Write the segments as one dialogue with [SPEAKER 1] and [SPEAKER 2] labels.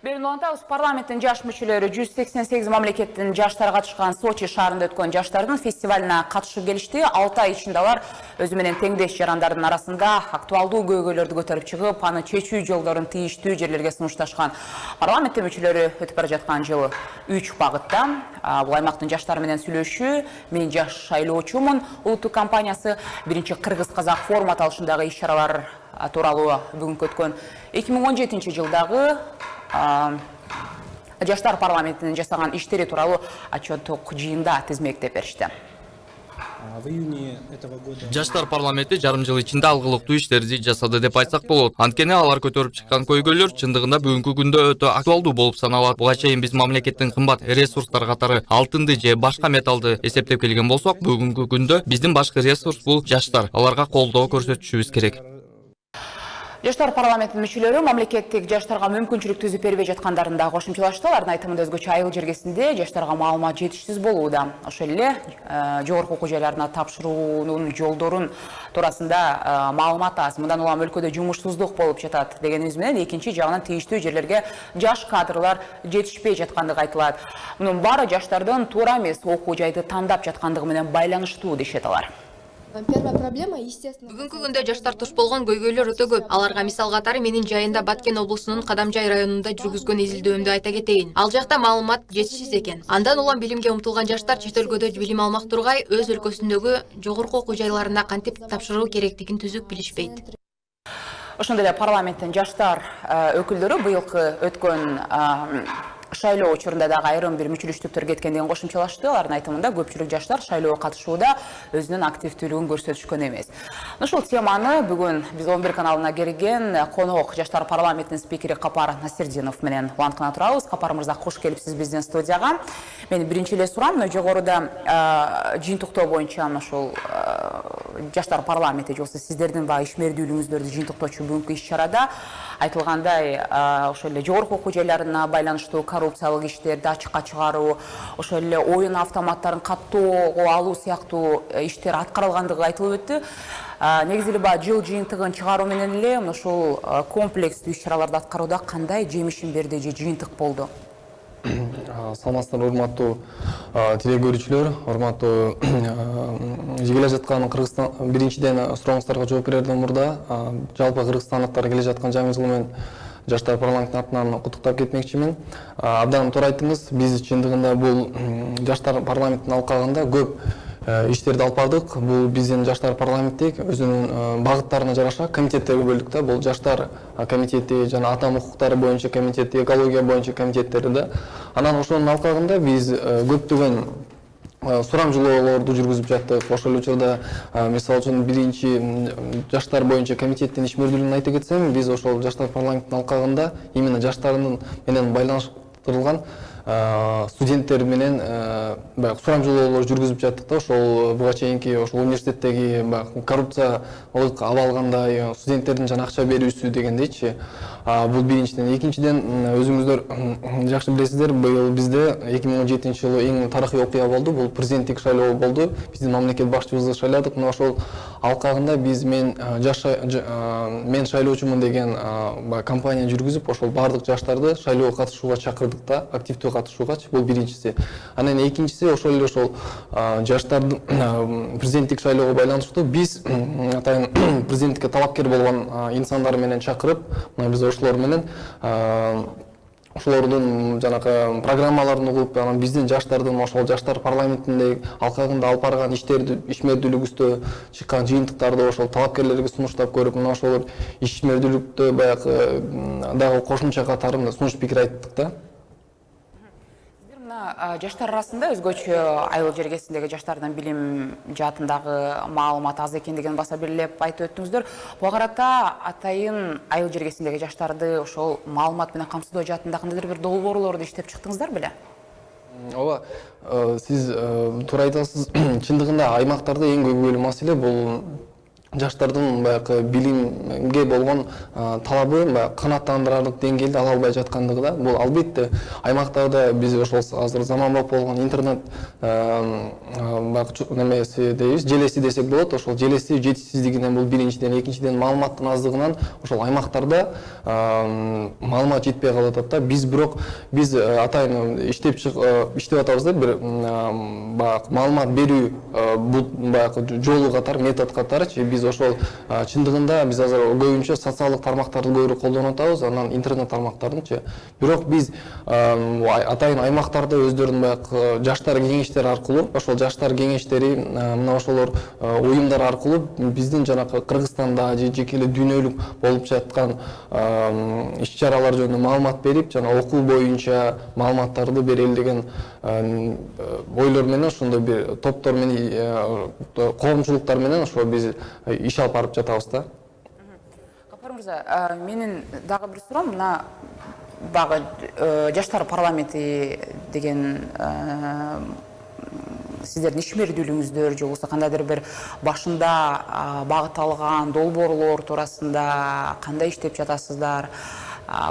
[SPEAKER 1] Берін Улантауыз парламенттің жаш мүшелері 188 мамлекеттің жаштар қатышқан Сочи шарында өткен жаштардың фестивалына қатышып келішті. 6 ай ішінде алар өзіменен теңдеш жарандардың арасында актуалды көйгөйлерді көтеріп шығып, аны чечүү жолдарын тийиштүү жерлерге сунушташкан. Парламенттің мүшелері өтіп бара жатқан жылы 3 багытта. Бұл аймақтың жаштары менен сүйлөшүү, мен жаш шайлоочумун улуттук компаниясы биринчи кыргыз-казак форум аталышындагы иш-чаралар тууралуу бүгүнкү өткөн 2017 жылдагы жаштар парламентінің жасаған иштери тууралуу отчеттук жыйында тизмектеп беришти.
[SPEAKER 2] Жаштар парламенти жарым жыл ичинде алгылыктуу иштерди жасады деп айтсак болот. Анткени алар көтөрүп чыккан көйгөйлөр чындыгында бүгүнкү күндө өтө актуалдуу болуп саналат. Буга чейин биз мамлекеттин кымбат ресурстар катары алтынды же башка металлды эсептеп келген болсок, бүгүнкү күндө биздин башкы ресурс бул жаштар. Аларга колдоо көрсөтүшүбүз керек.
[SPEAKER 1] Жаштар парламентінің мүшелері мамлекеттик жаштарға мүмкүнчүлүк түзүп бербей жаткандарында кошумчалашты. Алардын айтымында өзгөчө айыл жергесинде жаштарга маалымат жетишсиз болууда. Ошол эле жогорку окуу жайларына тапшыруунун жолдорун туурасында маалымат аз. Мындан улам өлкөдө жумушсуздук болуп жатат дегенибиз менен, экинчи жагынан тийиштүү жерлерге жаш кадрлар жетишпей жаткандыгы айтылат. Мунун баары жаштардын туура эмес окуу жайды тандап жаткандыгы менен байланыштуу дешет алар.
[SPEAKER 3] Первая проблема, естественно.
[SPEAKER 4] Бүгүнкү күндө жаштар туш болгон көйгөйлөр өтө көп. Аларга мисал катары менин жайында Баткен облусунун Кадамжай районунда жүргүзгөн изилдөөмдү айта кетейин. Ал жакта маалымат жетишсиз экен. Андан улам билимге умтулган жаштар чет өлкөдө билим алмак тургай, өз өлкөсүндөгү жогорку окуу жайларына кантип тапшыруу керектигин түзүп билишпейт.
[SPEAKER 1] Ошондой эле парламенттин жаштар өкүлдөрү быйылкы өткөн шайлоо учурунда дагы айрым бир мүчүлүштүктөр кеткендигин кошумчалашты. Алардын айтымында көпчүлүк жаштар шайлоого катышууда өзүнүн активдүүлүгүн көрсөтүшкөн эмес. Ушул теманы бүгүн биз 11 каналына келген конок жаштар парламентинин спикери Капар Насирдинов менен уланткан турабыз. Капар мырза, кош келипсиз биздин студияга. Мен биринчи эле сурам, жогоруда жыйынтыктоо боюнча ушул жаштар парламенти жолсу сиздердин баягы ишмердүүлүгүңүздөрдү жыйынтыктоочу бүгүнкү иш-чарада айтылгандай ошол эле жогорку окуу жайларына байланыштуу коррупциялык иштерди ачыкка чыгаруу, ошол эле оюн автоматтарын каттоого алуу сыяктуу иштер аткарылгандыгы айтылып өттү. Негизи эле баягы жыл жыйынтыгын чыгаруу менен эле ушул комплекстүү иш-чараларды аткарууда кандай жемишин берди же жыйынтык болду?
[SPEAKER 5] Саламатсыздар, урматтуу теле көрүүчүлөр, урматтуу келе жаткан Кыргызстан, биринчиден сурооңуздарга жооп берерден мурда жалпы кыргызстандыктар келе жаткан жаңы жыл менен жаштар парламентинин атынан куттуктап кетмекчимин. Абдан туура айттыңыз, биз чындыгында бул жаштар парламентинин алкагында көп иштерди алып бардык. Бул биздин жаштар парламенти өзүнүн багыттарына жараша комитеттерге бөлдүк да. Бул жаштар комитети жана адам укуктары боюнча комитети, экология боюнча комитеттери да. Анан ошонун алкагында биз көптөгөн сурамжылоолорду жүргүзүп жаттык. Ошол учурда мисалы үчүн биринчи жаштар боюнча комитеттин ишмердүүлүгүн айта кетсем, биз ошол жаштар парламентинин алкагында именно жаштардын менен байланыштырылган студенттер менен сурамжылоолор жүргүзүп жаттык да. Ошол буга чейинки ошол университеттеги коррупциялык абалгандай студенттердин жана акча берүүсү дегендейчи. Бул биринчиден. Экинчиден, өзүңүздөр жакшы билесиздер, быйыл бизде 2017 жылы эң тарыхый окуя болду. Бул президенттик шайлоо болду. Биздин мамлекет башчыбызды шайладык. Мына ошол алкагында биз мен шайлоочумун деген компания жүргүзүп, ошол бардык жаштарды шайлоого катышууга чакырдык да, активдүү катышуугачы. Бул биринчиси. Анан экинчиси ошол эле ошол жаштардын президенттик шайлоого байланыштуу биз атайын президенттикке талапкер болгон инсандар менен чакырып, мына биз ошолор менен ошолордун жанагы программаларын угуп, анан биздин жаштардын ошол жаштар парламентинде алкагында алып барган иштерди, ишмердүүлүгүбүздө чыккан жыйынтыктарды ошол талапкерлерге сунуштап көрүп, мына ошол ишмердүүлүктө баягы дагы кошумча катары сунуш пикир айттык да.
[SPEAKER 1] Жаштар арасында өзгөчө айыл жергесиндеги жаштардын билим жаатындагы маалымат аз экендигин баса белгилеп айтып өттүңүздөр. Буга карата атайын айыл жергесиндеги жаштарды ошол маалымат менен камсыздоо жаатында кандайдыр бир долбоорлорду иштеп чыктыңыздар беле?
[SPEAKER 5] Ооба, сиз туура айтасыз. Чындыгында аймактарда эң көйгөйлүү маселе бул жаштардын баягы билимге болгон талабы канааттандырарлык деңгээлде ала албай жаткандыгы да. Бул албетте аймактарда биз ошол азыр заманбап болгон интернет баягы немеси дейбиз, желеси десек болот. Ошол желеси жетишсиздигинен бул биринчиден, экинчиден маалыматтын аздыгынан ошол аймактарда маалымат жетпей калып атат да. Биз атайын иштеп атабыз да, бир баягы маалымат берүү баягы жолу катары, метод катары. Биз ошол чындыгында биз азыр көбүнчө социалдык тармактарды көбүрөөк колдонуп атабыз, анан интернет тармактардынчы. Бирок биз атайын аймактарда өздөрүнүн баягы жаштар кеңештери аркылуу, ошол жаштар кеңештери мына ошолор уюмдар аркылуу биздин жанакы Кыргызстанда же жеке эле дүйнөлүк болуп жаткан иш-чаралар жөнүндө маалымат берип, жана окуу боюнча маалыматтарды берели деген ойлор менен, ошондой бир топтор менен, коомчулуктар менен ошо биз иш алып барып жатабыз да.
[SPEAKER 1] Капар мырза, менин дагы бир суроом, мына багы жаштар парламенти деген сиздердин ишмердүүлүгүңүздөр же болбосо кандайдыр бир башында багыт алган долбоорлор туурасында кандай иштеп жатасыздар?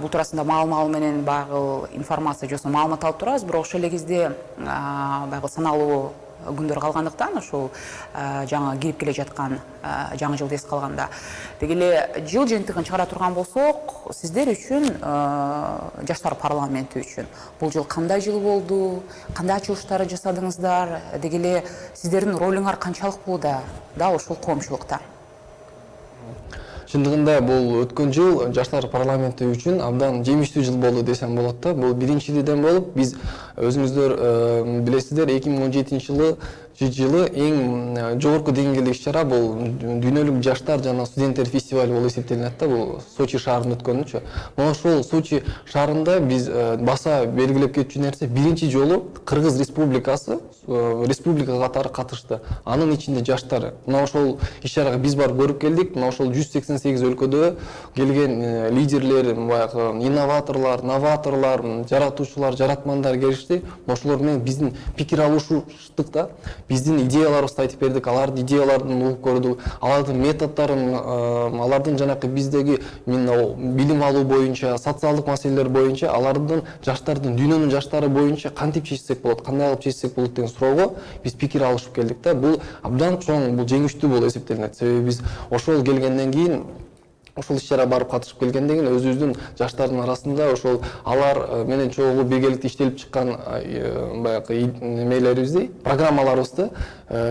[SPEAKER 1] Бул туурасында маал менен багы информация жосо маалымат алып турабыз, бирок ошол эле кезде багы саналуу күндөр калгандыктан ошол жаңы кирип келе жаткан жаңы жылды эске алганда деги эле жыл жыйынтыгын чыгара турган болсок, сиздер үчүн, жаштар парламенти үчүн бул жыл кандай жыл болду, кандай ачылыштарды жасадыңыздар, деги эле сиздердин ролуңар канчалык болду да ушул коомчулукта?
[SPEAKER 5] Чындыгында бул өткөн жыл жаштар парламенти үчүн абдан жемиштүү жыл болду десем болот да. Бул биринчиден болуп, биз өзүңүздөр билесиздер, 2017 жылы эң жогорку деңгээлдеги иш-чара бул дүйнөлүк жаштар жана студенттер фестивалы болуп эсептелинет да. Бул Сочи шаарында өткөнүчү. Мына ошол Сочи шаарында биз баса белгилеп кетчү нерсе, биринчи жолу Кыргыз Республикасы республика катары катышты. Анын ичинде жаштар. Мына ошол иш-чарага биз барып көрүп келдик. Мына ошол 188 өлкөдө келген лидерлер, баягы инноваторлор, новаторлор, жаратуучулар, жаратмандар келишти. Ошолор менен биздин пикир алышыштык да. Биздин идеяларыбызды айтып бердик, алардын идеяларын угуп көрдүк, алардын методдорун, алардын жанакы биздеги билим алуу боюнча, социалдык маселелер боюнча, алардын жаштардын, дүйнөнүн жаштары боюнча кантип чечсек болот, кандай кылып чечсек болот деген суроого биз пикир алышып келдик да. Бул абдан чоң, бул жеңиштүү болуп эсептелинет. Себеби биз ошол келгенден кийин, ошол иш-чара барып катышып келгенден кийин өзүбүздүн жаштардын арасында ошол алар менен чогуу биргеликте иштелип чыккан баягы немелерибизди, программаларыбызды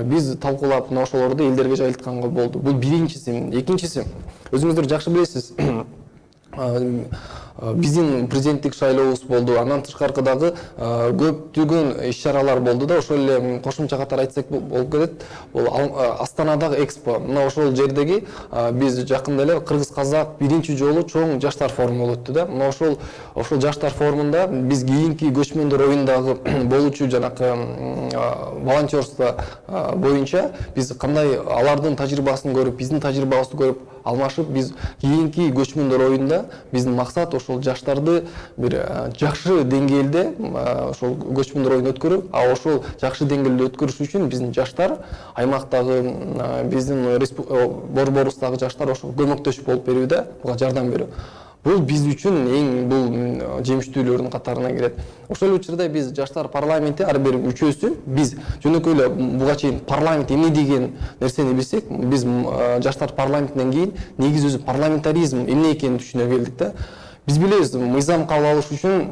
[SPEAKER 5] биз талкуулап, мына ошолорду элдерге жайылтканга болду. Бул биринчиси. Экинчиси, өзүңүздөр жакшы билесиз, биздин президенттик шайлообуз болду. Андан тышкары дагы көптөгөн иш-чаралар болду да. Ошол эле кошумча катары айтсак болуп кетет. Бул Астанадагы экспо. Мына ошол жердеги биз жакында эле Кыргыз-Казак биринчи жолу чоң жаштар форуму болуп өттү да. Мына ошол жаштар форумунда биз кийинки көчмөндөр оюндагы болуучу жанакы волонтерство боюнча биз кандай алардын тажрыйбасын көрүп, биздин тажрыйбабызды көрүп алмашып, биз кийинки көчмөндөр оюнда биздин максат ошол жаштарды бир жакшы деңгээлде ошол көчмөндөр оюн өткөрүп, ошол жакшы деңгээлде өткөрүш үчүн биздин жаштар аймактагы биздин борборубуздагы жаштар ошол көмөктөшүп болуп берүүдө, буга жардам берүү. Бул биз үчүн эң бул жемиштүүлөрдүн катарына кирет. Ошол учурда биз жаштар парламенти ар бир мүчөсү биз жөнөкөй эле буга чейин парламент эмне деген нерсени билсек, биз жаштар парламентинен кийин негизи өзү парламентаризм эмне экенин түшүнө келдик да. Биз билебиз, мыйзам кабыл алыш үчүн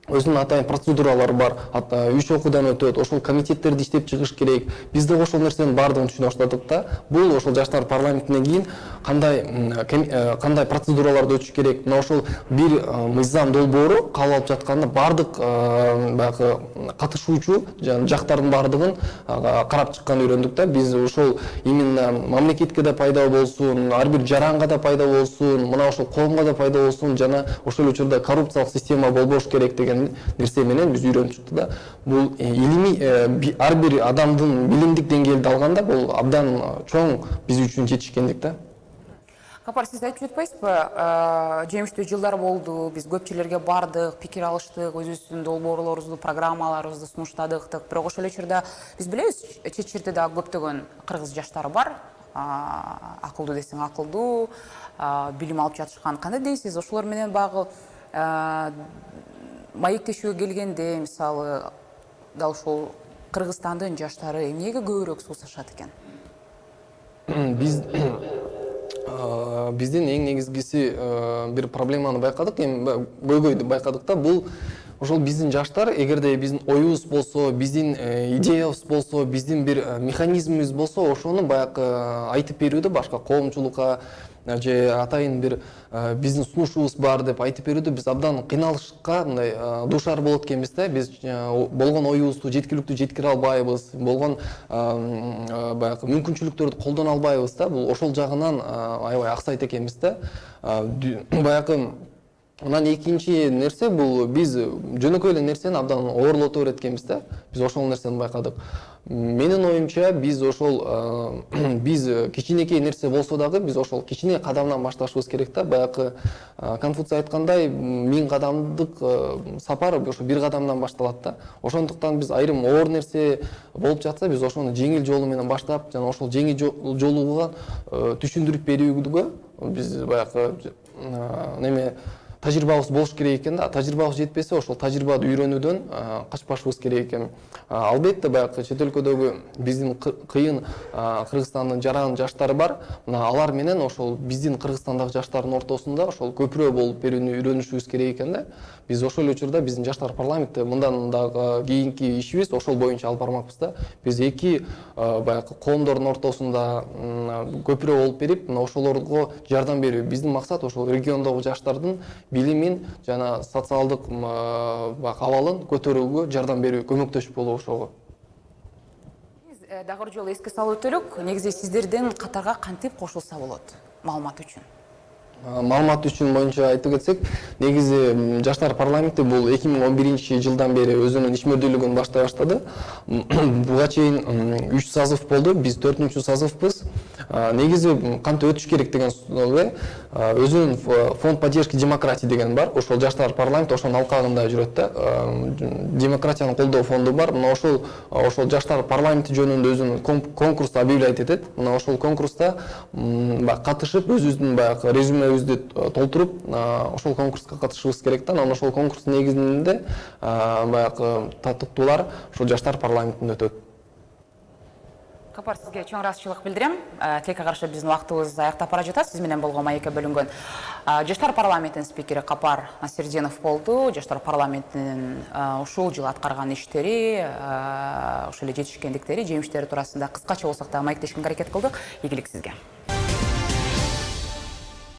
[SPEAKER 5] өзүнүн атайын процедуралары бар, 3 окуудан өтөт, ошол комитеттерди иштеп чыгыш керек. Биз да ошол нерсенин баардыгын түшүнө баштадык да. Бул ошол жаштар парламентинен кийин кандай процедураларды өтүш керек. Мына ошол бир мыйзам долбоору кабыл алып жатканда баардык баягы катышуучу жактардын баардыгын карап чыкканды үйрөндүк да. Биз ошол именно мамлекетке да пайда болсун, ар бир жаранга да пайда болсун, мына ошол коомго да пайда болсун, жана ошол учурда коррупциялык система болбош керек деген нерсе менен биз үйрөнүп чыктык да. Бул илимий ар бир адамдын билимдик деңгээлде алганда бул абдан чоң биз үчүн жетишкендик да.
[SPEAKER 1] Капар, сиз айтып жатпайсызбы, жемиштүү жылдар болду, биз көп жерлерге бардык, пикир алыштык, өзүбүздүн долбоорлорубузду, программаларыбызды сунуштадык, бирок ошол учурда биз билебиз, чет жерде дагы көптөгөн кыргыз жаштары бар, акылдуу десең акылдуу, билим алып жатышкан. Кандай дейсиз? Ошолор менен багы маектешүүгө келгенде, мисалы, дал ушул Кыргызстандын жаштары эмнеге көбүрөөк суусашат экен?
[SPEAKER 5] Биздин эң негизгиси бир проблеманы байкадык, эми көйгөйдү байкадык да, бул ошол биздин жаштар, эгерде биздин оюбуз болсо, биздин идеябыз болсо, биздин бир механизмибиз болсо, ошону баягы айтып берүүдө башка коомчулукка же атайын бир биздин сунушубуз бар деп айтып берүүдө биз абдан кыйналышка мындай дуушар болот экенбиз да. Биз болгон оюбузду жеткиликтүү жеткире албайбыз, болгон баягы мүмкүнчүлүктөрдү колдоно албайбыз да. Бул ошол жагынан аябай аксайт экенбиз да. Баягы анан экинчи нерсе бул биз жөнөкөй эле нерсени абдан оорлото берет экенбиз да. Биз ошол нерсени байкадык. Менин оюмча биз ошол биз кичинекей нерсе болсо дагы биз ошол кичине кадамдан башташыбыз керек да. Баягы Конфуций айткандай 1000 кадамдык сапар ошо бир кадамдан башталат да. Ошондуктан биз айрым оор нерсе болуп жатса, биз ошону жеңил жолу менен баштап, жана ошол жеңил жолуга түшүндүрүп берүүгө биз баягы неме тажрыйбабыз болуш керек экен да. Тажрыйбабыз жетпесе, ошол тажрыйбаны үйрөнүүдөн качпашыбыз керек экен. Албетте баягы чет өлкөдөгү биздин кыйын Кыргызстандын жаран жаштары бар. Мына алар менен ошол биздин Кыргызстандагы жаштардын ортосунда ошол көпүрө болуп берүүнү үйрөнүшүбүз керек экен да. Биз ошол эле учурда биздин жаштар парламентте мындан дагы кийинки ишибиз ошол боюнча алып бармакпыз да. Биз эки баягы коомдордун ортосунда көпүрө болуп берип, мына ошолорго жардам берүү. Биздин максат ошол региондогу жаштардын билимин жана социалдык абалын көтөрүүгө жардам берүү, көмөктөшүп болуу ошого.
[SPEAKER 1] Дагы бир жолу эске салып өтөлүк, негизи сиздердин катарга кантип кошулса болот маалымат үчүн?
[SPEAKER 5] Маалымат үчүн боюнча айтып кетсек, негизи жаштар парламенти бул 2011-жылдан бери өзүнүн ишмердүүлүгүн баштай баштады. Буга чейин 3 сазыв болду, биз 4-чү сазывбыз. Негизи кантип өтүш керек деген өзүнүн фонд поддержки демократии деген бар. Ошол жаштар парламенти ошонун алкагында жүрөт да. Демократияны колдоо фонду бар. Мына ошол жаштар парламенти жөнүндө өзүнүн конкурс объявлять этет. Мына ошол конкурста катышып, өзүбүздүн баягы резюмебизди толтуруп, ошол конкурска катышыбыз керек да. Анан ошол конкурстун негизинде баягы татыктуулар ошол жаштар парламентинде өтөт.
[SPEAKER 1] Капар, сизге чоң ыраазычылык билдирем. Тилекке каршы биздин убактыбыз аяктап бара жатат. Сиз менен болгон маекке бөлүнгөн жаштар парламентинин спикери Капар Насирдинов болду. Жаштар парламентинин ушул жыл аткарган иштери, ошол эле жетишкендиктери, жемиштери туурасында кыскача болсок да маектешкенге аракет кылдык. Ийгилик сизге.